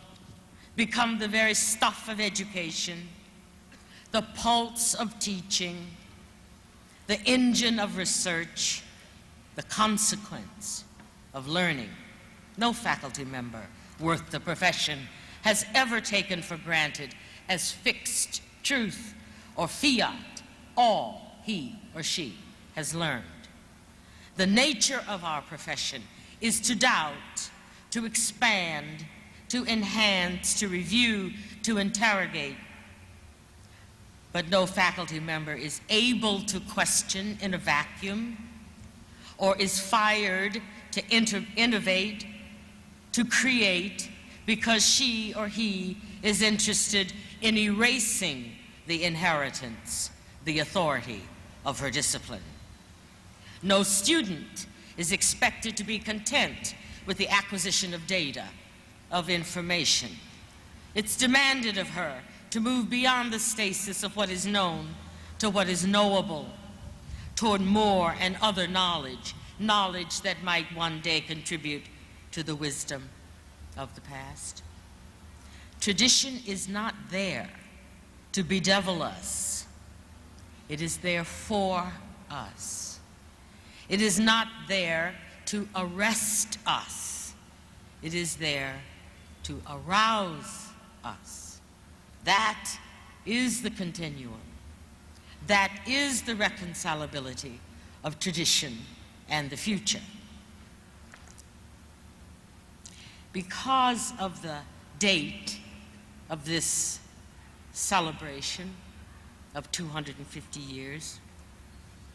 become the very stuff of education, the pulse of teaching, the engine of research, the consequence of learning. No faculty member worth the profession has ever taken for granted as fixed truth or fiat all he or she has learned. The nature of our profession is to doubt, to expand, to enhance, to review, to interrogate. But no faculty member is able to question in a vacuum, or is fired to innovate, to create, because she or he is interested in erasing the inheritance, the authority of her discipline. No student is expected to be content with the acquisition of data, of information. It's demanded of her to move beyond the stasis of what is known to what is knowable, toward more and other knowledge, knowledge that might one day contribute to the wisdom of the past. Tradition is not there to bedevil us. It is there for us. It is not there to arrest us. It is there to arouse us. That is the continuum. That is the reconcilability of tradition and the future. Because of the date of this celebration of 250 years,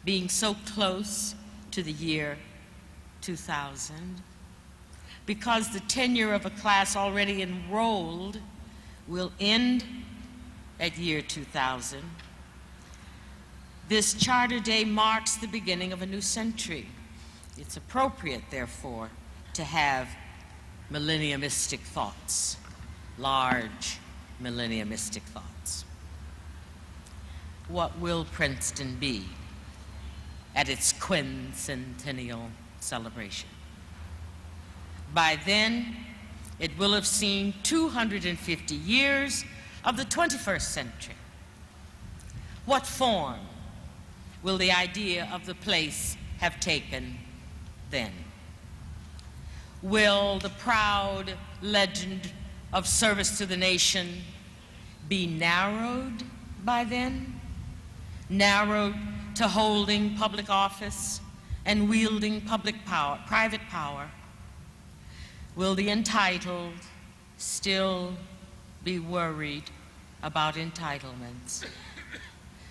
being so close to the year 2000, because the tenure of a class already enrolled will end at year 2000, this Charter Day marks the beginning of a new century. It's appropriate, therefore, to have millenniumistic thoughts, large millenniumistic thoughts. What will Princeton be at its quincentennial celebration? By then, it will have seen 250 years of the 21st century. What form will the idea of the place have taken then? Will the proud legend of service to the nation be narrowed by then? Narrowed to holding public office and wielding private power, will the entitled still be worried about entitlements?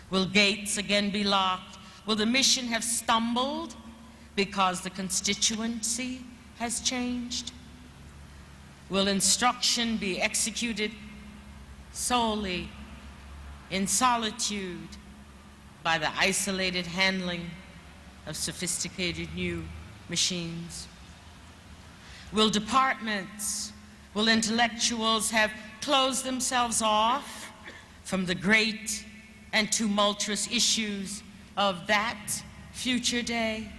Will gates again be locked? Will the mission have stumbled because the constituency has changed? Will instruction be executed solely in solitude by the isolated handling of sophisticated new machines? Will departments, will intellectuals have closed themselves off from the great and tumultuous issues of that future day?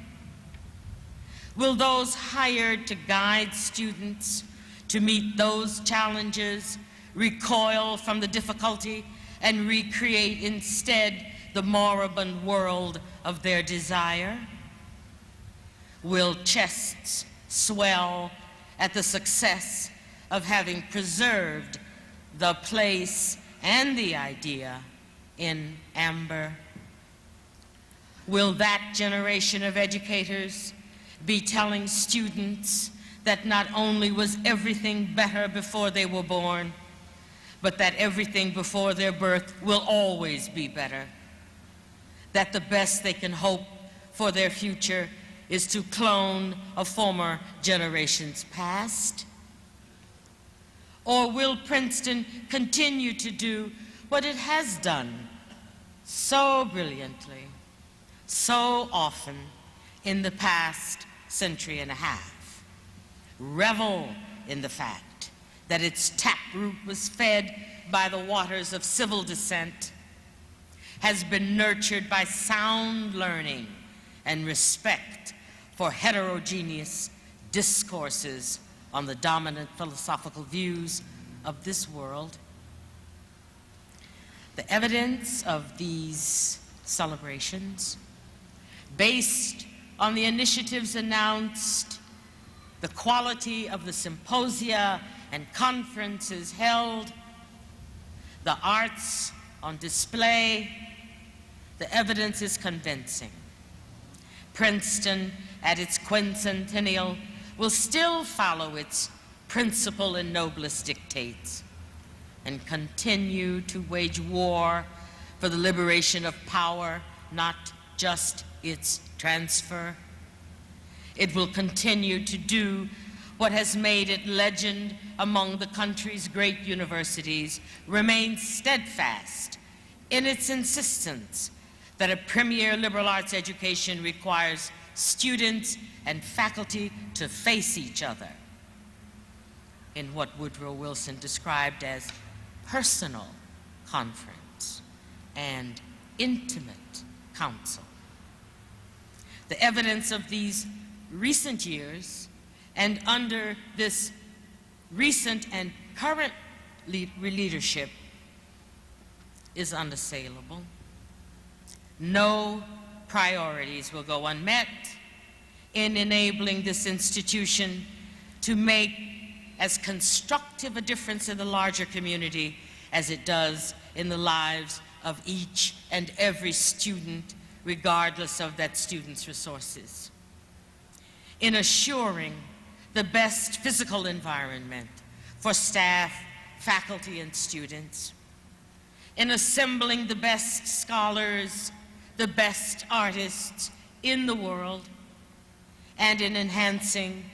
Will those hired to guide students to meet those challenges recoil from the difficulty and recreate instead the moribund world of their desire? Will chests swell at the success of having preserved the place and the idea in amber? Will that generation of educators be telling students that not only was everything better before they were born, but that everything before their birth will always be better? That the best they can hope for their future is to clone a former generation's past? Or will Princeton continue to do what it has done so brilliantly, so often in the past century and a half? Revel in the fact that its taproot was fed by the waters of civil descent, has been nurtured by sound learning and respect for heterogeneous discourses on the dominant philosophical views of this world. The evidence of these celebrations, based on the initiatives announced, the quality of the symposia and conferences held, the arts on display, the evidence is convincing. Princeton, at its quincentennial, will still follow its principal and noblest dictates and continue to wage war for the liberation of power, not just its transfer. It will continue to do what has made it legend among the country's great universities, remain steadfast in its insistence that a premier liberal arts education requires students and faculty to face each other in what Woodrow Wilson described as personal conference and intimate counsel. The evidence of these recent years and under this recent and current leadership is unassailable. No priorities will go unmet in enabling this institution to make as constructive a difference in the larger community as it does in the lives of each and every student, regardless of that student's resources. In assuring the best physical environment for staff, faculty, and students, in assembling the best scholars, the best artists in the world, and in enhancing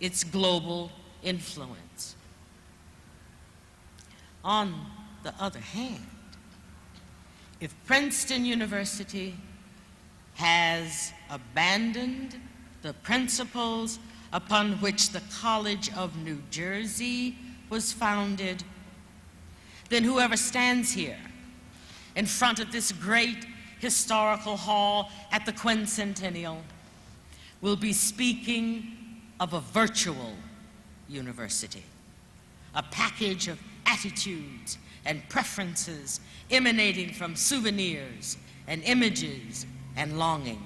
its global influence. On the other hand, if Princeton University has abandoned the principles upon which the College of New Jersey was founded, then whoever stands here in front of this great historical hall at the quincentennial will be speaking of a virtual university, a package of attitudes and preferences emanating from souvenirs and images and longing,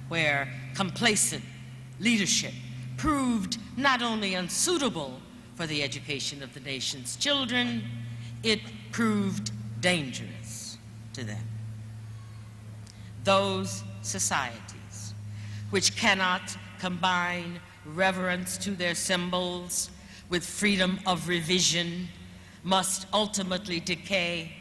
where complacent leadership proved not only unsuitable for the education of the nation's children, it proved dangerous to them. those societies which cannot combine reverence to their symbols with freedom of revision must ultimately decay,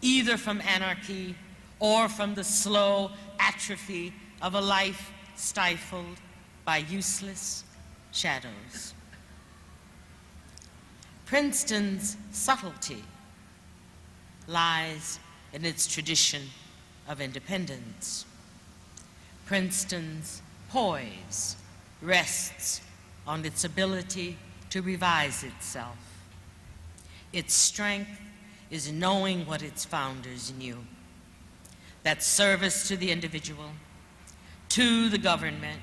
either from anarchy or from the slow atrophy of a life stifled by useless shadows. Princeton's subtlety lies in its tradition of independence. Princeton's poise rests on its ability to revise itself. Its strength is knowing what its founders knew, that service to the individual, to the government,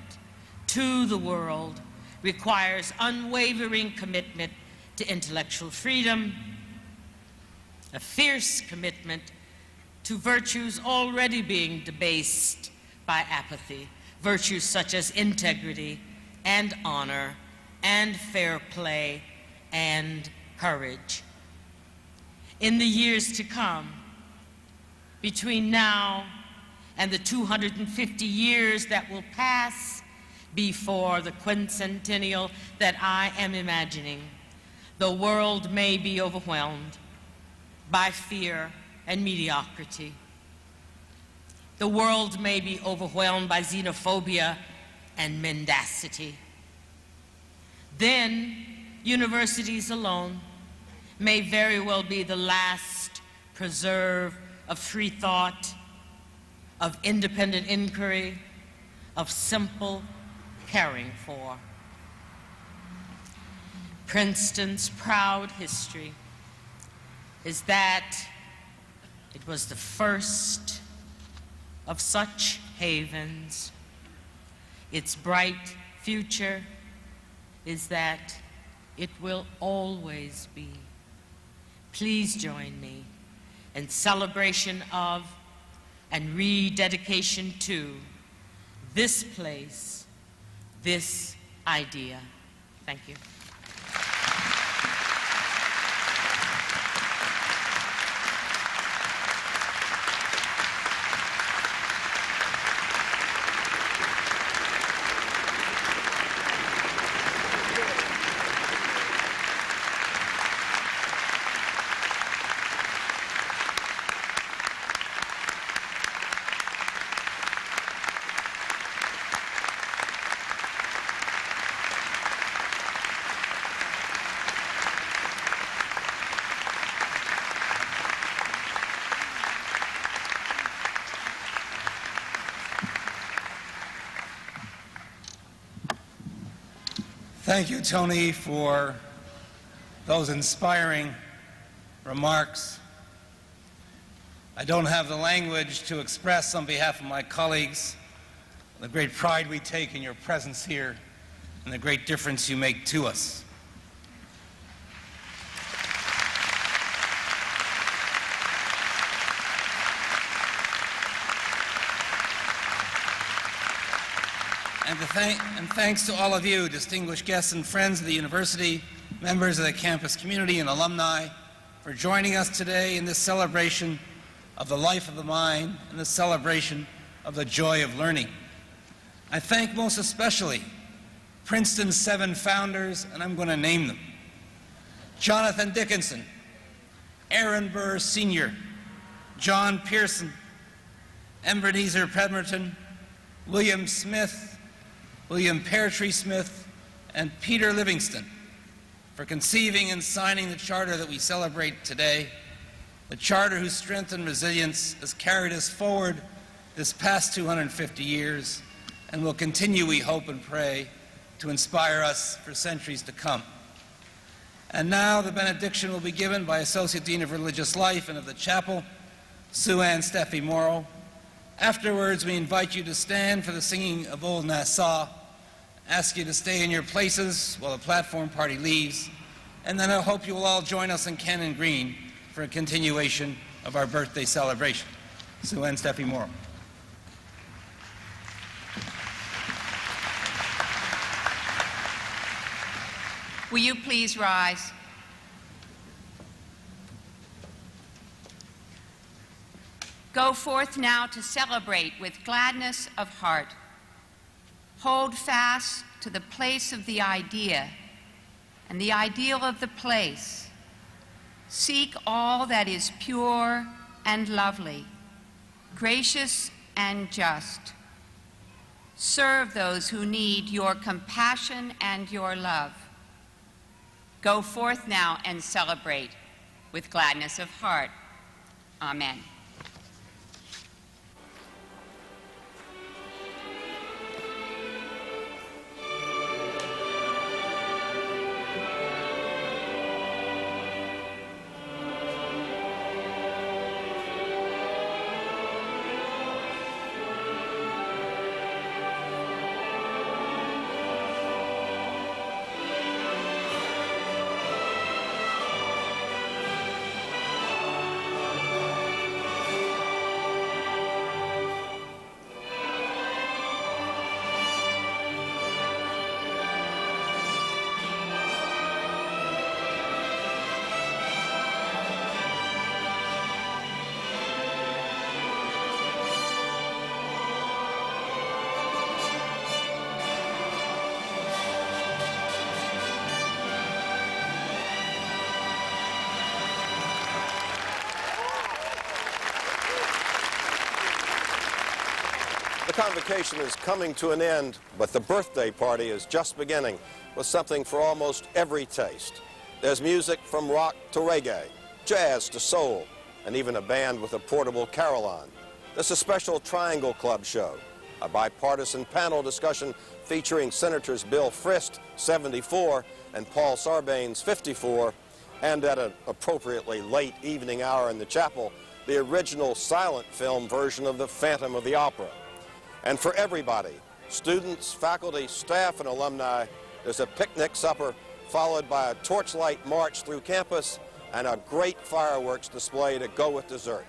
to the world requires unwavering commitment to intellectual freedom, a fierce commitment to virtues already being debased by apathy, virtues such as integrity and honor and fair play and courage. In the years to come, between now and the 250 years that will pass before the quincentennial that I am imagining, the world may be overwhelmed by fear and mediocrity. The world may be overwhelmed by xenophobia and mendacity. Then, universities alone may very well be the last preserve of free thought, of independent inquiry, of simple caring for. Princeton's proud history is that it was the first of such havens. Its bright future is that it will always be. Please join me in celebration of and rededication to this place, this idea. Thank you. Thank you, Toni, for those inspiring remarks. I don't have the language to express on behalf of my colleagues the great pride we take in your presence here and the great difference you make to us. And thanks to all of you, distinguished guests and friends of the university, members of the campus community and alumni, for joining us today in this celebration of the life of the mind and the celebration of the joy of learning. I thank most especially Princeton's 7 founders, and I'm going to name them: Jonathan Dickinson, Aaron Burr Sr., John Pearson, Ebenezer Pemberton, William Smith, William Peartree Smith, and Peter Livingston, for conceiving and signing the charter that we celebrate today, the charter whose strength and resilience has carried us forward this past 250 years and will continue, we hope and pray, to inspire us for centuries to come. And now the benediction will be given by Associate Dean of Religious Life and of the Chapel, Sue Ann Steffi Morrow. Afterwards, we invite you to stand for the singing of Old Nassau, ask you to stay in your places while the platform party leaves, and then I hope you will all join us in Cannon Green for a continuation of our birthday celebration. Sue Ann Steffi Morrow. Will you please rise? Go forth now to celebrate with gladness of heart. Hold fast to the place of the idea and the ideal of the place. Seek all that is pure and lovely, gracious and just. Serve those who need your compassion and your love. Go forth now and celebrate with gladness of heart. Amen. The convocation is coming to an end, but the birthday party is just beginning with something for almost every taste. There's music from rock to reggae, jazz to soul, and even a band with a portable carillon. There's a special Triangle Club show, a bipartisan panel discussion featuring Senators Bill Frist, 74, and Paul Sarbanes, 54, and at an appropriately late evening hour in the chapel, the original silent film version of The Phantom of the Opera. And for everybody, students, faculty, staff, and alumni, there's a picnic supper followed by a torchlight march through campus and a great fireworks display to go with dessert.